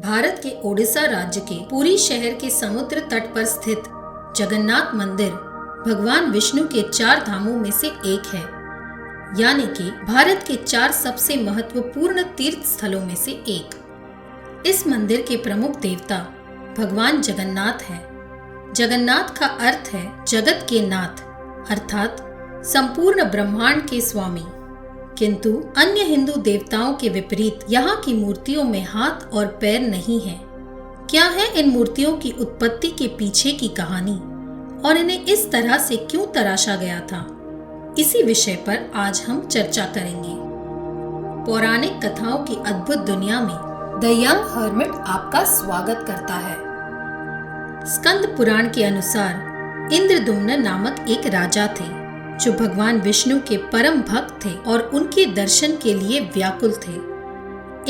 भारत के ओडिशा राज्य के पुरी शहर के समुद्र तट पर स्थित जगन्नाथ मंदिर भगवान विष्णु के 4 धामों में से एक है, यानी कि भारत के 4 सबसे महत्वपूर्ण तीर्थ स्थलों में से एक। इस मंदिर के प्रमुख देवता भगवान जगन्नाथ हैं। जगन्नाथ का अर्थ है जगत के नाथ, अर्थात संपूर्ण ब्रह्मांड के स्वामी। किंतु अन्य हिंदू देवताओं के विपरीत यहाँ की मूर्तियों में हाथ और पैर नहीं है। क्या है इन मूर्तियों की उत्पत्ति के पीछे की कहानी और इन्हें इस तरह से क्यों तराशा गया था, इसी विषय पर आज हम चर्चा करेंगे। पौराणिक कथाओं की अद्भुत दुनिया में द यंग हर्मिट आपका स्वागत करता है। स्कंद पुराण के अनुसार इंद्रदुम्न नामक एक राजा थे जो भगवान विष्णु के परम भक्त थे और उनके दर्शन के लिए व्याकुल थे।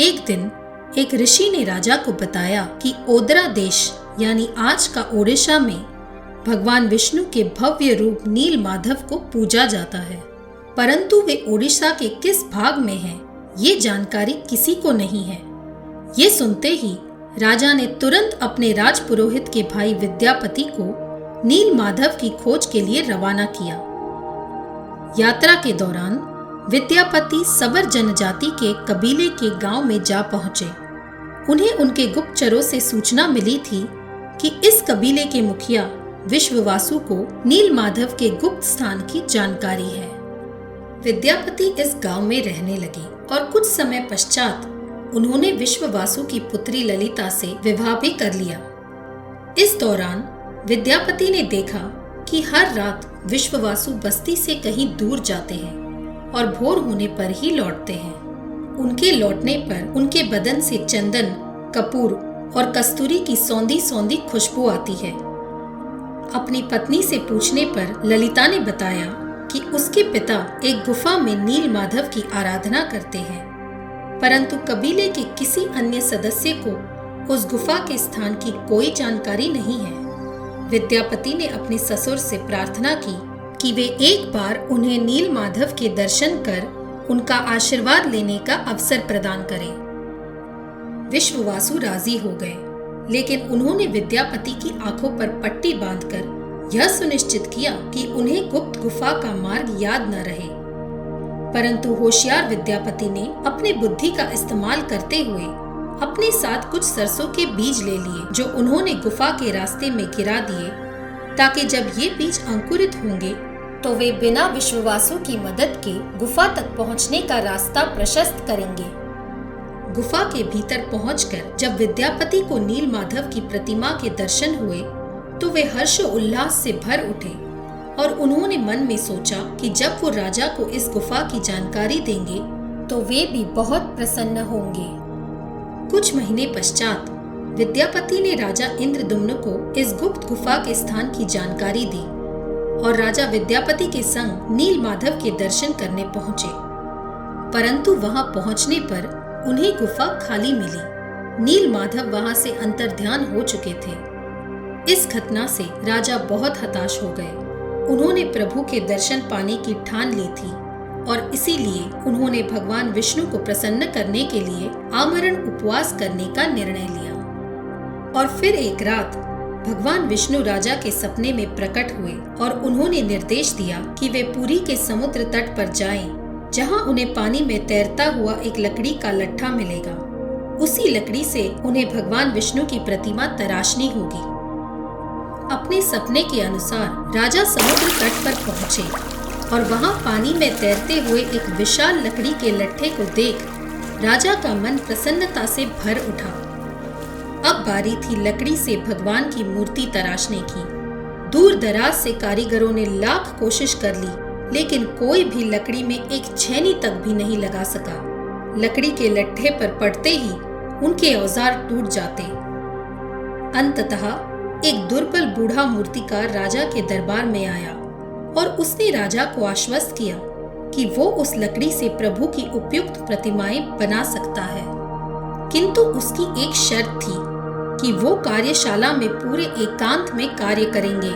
एक दिन एक ऋषि ने राजा को बताया कि ओदरा देश यानी आज का ओडिशा में भगवान विष्णु के भव्य रूप नील माधव को पूजा जाता है, परंतु वे ओडिशा के किस भाग में हैं, ये जानकारी किसी को नहीं है। ये सुनते ही राजा ने तुरंत अपने राजपुरोहित के भाई विद्यापति को नील माधव की खोज के लिए रवाना किया। यात्रा के दौरान विद्यापति सबर जनजाति के कबीले के गांव में जा पहुंचे। उन्हें उनके गुप्तचरों से सूचना मिली थी कि इस कबीले के मुखिया विश्ववासु को नील माधव के गुप्त स्थान की जानकारी है। विद्यापति इस गांव में रहने लगे और कुछ समय पश्चात उन्होंने विश्ववासु की पुत्री ललिता से विवाह भी कर लिया। इस दौरान विद्यापति ने देखा कि हर रात विश्ववासु बस्ती से कहीं दूर जाते हैं और भोर होने पर ही लौटते हैं। उनके लौटने पर उनके बदन से चंदन, कपूर और कस्तूरी की सौंधी सौंधी खुशबू आती है। अपनी पत्नी से पूछने पर ललिता ने बताया कि उसके पिता एक गुफा में नील माधव की आराधना करते हैं, परंतु कबीले के किसी अन्य सदस्य को उस गुफा के स्थान की कोई जानकारी नहीं है। विद्यापति ने अपने ससुर से प्रार्थना की कि वे एक बार उन्हें नील माधव के दर्शन कर उनका आशीर्वाद लेने का अवसर प्रदान करें। विश्ववासु राजी हो गए, लेकिन उन्होंने विद्यापति की आंखों पर पट्टी बांधकर यह सुनिश्चित किया कि उन्हें गुप्त गुफा का मार्ग याद न रहे। परंतु होशियार विद्यापति ने अपनी बुद्धि का इस्तेमाल करते हुए अपने साथ कुछ सरसों के बीज ले लिए, जो उन्होंने गुफा के रास्ते में गिरा दिए, ताकि जब ये बीज अंकुरित होंगे तो वे बिना विश्ववासु की मदद के गुफा तक पहुंचने का रास्ता प्रशस्त करेंगे। गुफा के भीतर पहुंचकर जब विद्यापति को नील माधव की प्रतिमा के दर्शन हुए तो वे हर्ष उल्लास से भर उठे और उन्होंने मन में सोचा कि जब वो राजा को इस गुफा की जानकारी देंगे तो वे भी बहुत प्रसन्न होंगे। कुछ महीने पश्चात विद्यापति ने राजा इंद्रदुम्न को इस गुप्त गुफा के स्थान की जानकारी दी और राजा विद्यापति के संग नील माधव के दर्शन करने पहुंचे, परंतु वहां पहुंचने पर उन्हें गुफा खाली मिली। नील माधव वहां से अंतर्ध्यान हो चुके थे। इस घटना से राजा बहुत हताश हो गए। उन्होंने प्रभु के दर्शन पाने की ठान ली थी और इसीलिए उन्होंने भगवान विष्णु को प्रसन्न करने के लिए आमरण उपवास करने का निर्णय लिया। और फिर एक रात भगवान विष्णु राजा के सपने में प्रकट हुए और उन्होंने निर्देश दिया कि वे पुरी के समुद्र तट पर जाएं, जहां उन्हें पानी में तैरता हुआ एक लकड़ी का लट्ठा मिलेगा। उसी लकड़ी से उन्हें भगवान विष्णु की प्रतिमा तराशनी होगी। अपने सपने के अनुसार राजा समुद्र तट पर पहुंचे और वहां पानी में तैरते हुए एक विशाल लकड़ी के लट्ठे को देख राजा का मन प्रसन्नता से भर उठा। अब बारी थी लकड़ी से भगवान की मूर्ति तराशने की। दूर दराज से कारीगरों ने लाख कोशिश कर ली, लेकिन कोई भी लकड़ी में एक छेनी तक भी नहीं लगा सका। लकड़ी के लट्ठे पर पड़ते ही उनके औजार टूट जाते। अंततः एक दुर्बल बूढ़ा मूर्तिकार राजा के दरबार में आया और उसने राजा को आश्वस्त किया कि वो उस लकड़ी से प्रभु की उपयुक्त प्रतिमाएं बना सकता है, किंतु उसकी एक शर्त थी कि वो कार्यशाला में पूरे एकांत में कार्य करेंगे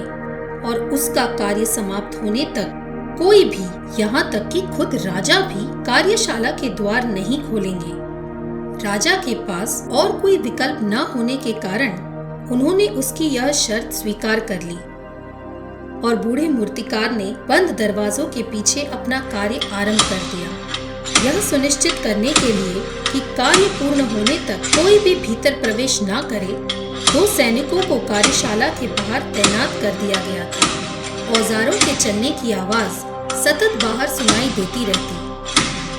और उसका कार्य समाप्त होने तक कोई भी, यहाँ तक कि खुद राजा भी कार्यशाला के द्वार नहीं खोलेंगे। राजा के पास और कोई विकल्प न होने के कारण उन्होंने उसकी यह शर्त स्वीकार कर ली और बूढ़े मूर्तिकार ने बंद दरवाजों के पीछे अपना कार्य आरंभ कर दिया। यह सुनिश्चित करने के लिए कि कार्य पूर्ण होने तक कोई भी भीतर प्रवेश न करे, 2 सैनिकों को कार्यशाला के बाहर तैनात कर दिया गया था। औजारों के चलने की आवाज सतत बाहर सुनाई देती रहती,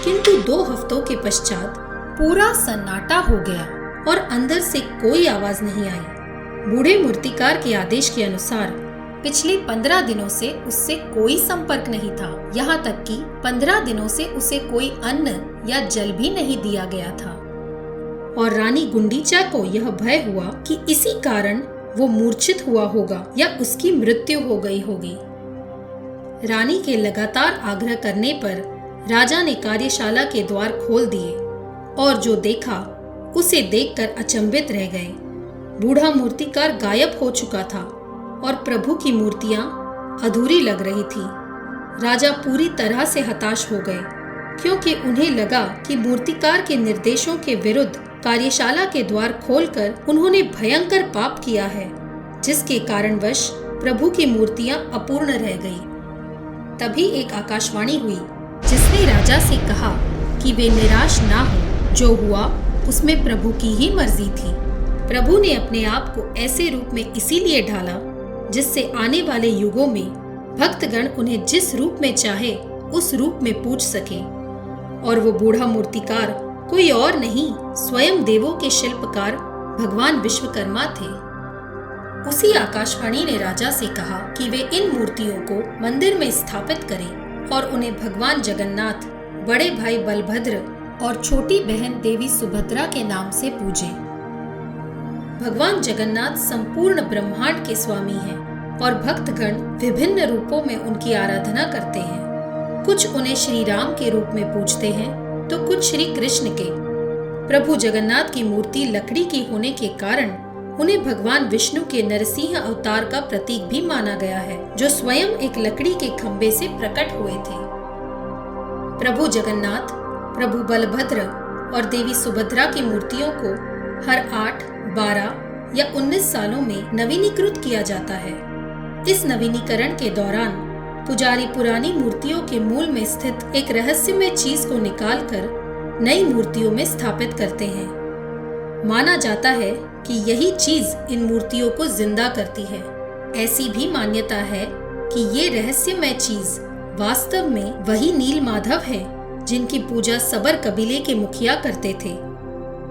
किंतु 2 हफ्तों के पश्चात पूरा सन्नाटा हो गया और अंदर से कोई आवाज नहीं आई। बूढ़े मूर्तिकार के आदेश के अनुसार पिछले 15 दिनों से उससे कोई संपर्क नहीं था। यहाँ तक कि 15 दिनों से उसे कोई अन्न या जल भी नहीं दिया गया था। और रानी गुंडीचा को यह भय हुआ कि इसी कारण वो मूर्छित हुआ होगा या उसकी मृत्यु हो गई होगी। रानी के लगातार आग्रह करने पर राजा ने कार्यशाला के द्वार खोल दिए और जो देखा उसे देखकर अचंभित रह गए। बूढ़ा मूर्तिकार गायब हो चुका था और प्रभु की मूर्तियां अधूरी लग रही थी। राजा पूरी तरह से हताश हो गए, क्योंकि उन्हें लगा कि मूर्तिकार के निर्देशों के विरुद्ध कार्यशाला के द्वार खोलकर उन्होंने भयंकर पाप किया है, जिसके कारणवश प्रभु की मूर्तियां अपूर्ण रह गई। तभी एक आकाशवाणी हुई जिसने राजा से कहा कि वे निराश ना हो, जो हुआ उसमें प्रभु की ही मर्जी थी। प्रभु ने अपने आप को ऐसे रूप में इसीलिए ढाला जिससे आने वाले युगों में भक्तगण उन्हें जिस रूप में चाहे उस रूप में पूज सके। और वो बूढ़ा मूर्तिकार कोई और नहीं, स्वयं देवों के शिल्पकार भगवान विश्वकर्मा थे। उसी आकाशवाणी ने राजा से कहा कि वे इन मूर्तियों को मंदिर में स्थापित करें और उन्हें भगवान जगन्नाथ, बड़े भाई बलभद्र और छोटी बहन देवी सुभद्रा के नाम से पूजें। भगवान जगन्नाथ संपूर्ण ब्रह्मांड के स्वामी हैं और भक्तगण विभिन्न रूपों में उनकी आराधना करते हैं। कुछ उन्हें श्री राम के रूप में पूजते हैं तो कुछ श्री कृष्ण के। प्रभु जगन्नाथ की मूर्ति लकड़ी की होने के कारण उन्हें भगवान विष्णु के नरसिंह अवतार का प्रतीक भी माना गया है, जो स्वयं एक लकड़ी के खंभे से प्रकट हुए थे। प्रभु जगन्नाथ, प्रभु बलभद्र और देवी सुभद्रा की मूर्तियों को हर 8, 12 या 19 सालों में नवीनीकृत किया जाता है। इस नवीनीकरण के दौरान पुजारी पुरानी मूर्तियों के मूल में स्थित एक रहस्यमय चीज को निकालकर नई मूर्तियों में स्थापित करते हैं। माना जाता है कि यही चीज इन मूर्तियों को जिंदा करती है। ऐसी भी मान्यता है कि ये रहस्यमय चीज वास्तव में वही नील माधव है जिनकी पूजा सबर कबीले के मुखिया करते थे।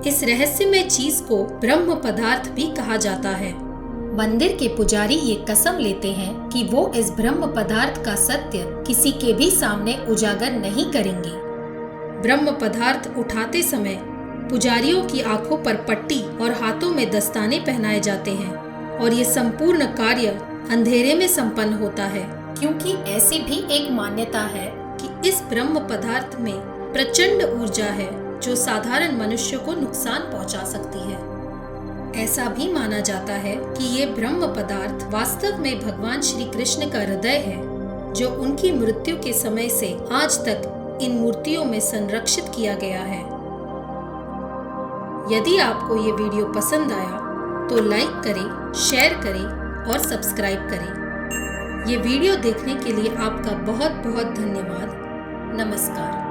इस रहस्यमय चीज को ब्रह्म पदार्थ भी कहा जाता है। मंदिर के पुजारी ये कसम लेते हैं कि वो इस ब्रह्म पदार्थ का सत्य किसी के भी सामने उजागर नहीं करेंगे। ब्रह्म पदार्थ उठाते समय पुजारियों की आंखों पर पट्टी और हाथों में दस्ताने पहनाए जाते हैं और ये संपूर्ण कार्य अंधेरे में संपन्न होता है, क्योंकि ऐसी भी एक मान्यता है कि इस ब्रह्म पदार्थ में प्रचंड ऊर्जा है जो साधारण मनुष्य को नुकसान पहुंचा सकती है। ऐसा भी माना जाता है कि ये ब्रह्म पदार्थ वास्तव में भगवान श्री कृष्ण का हृदय है, जो उनकी मृत्यु के समय से आज तक इन मूर्तियों में संरक्षित किया गया है। यदि आपको ये वीडियो पसंद आया तो लाइक करें, शेयर करें और सब्सक्राइब करें। ये वीडियो देखने के लिए आपका बहुत बहुत धन्यवाद। नमस्कार।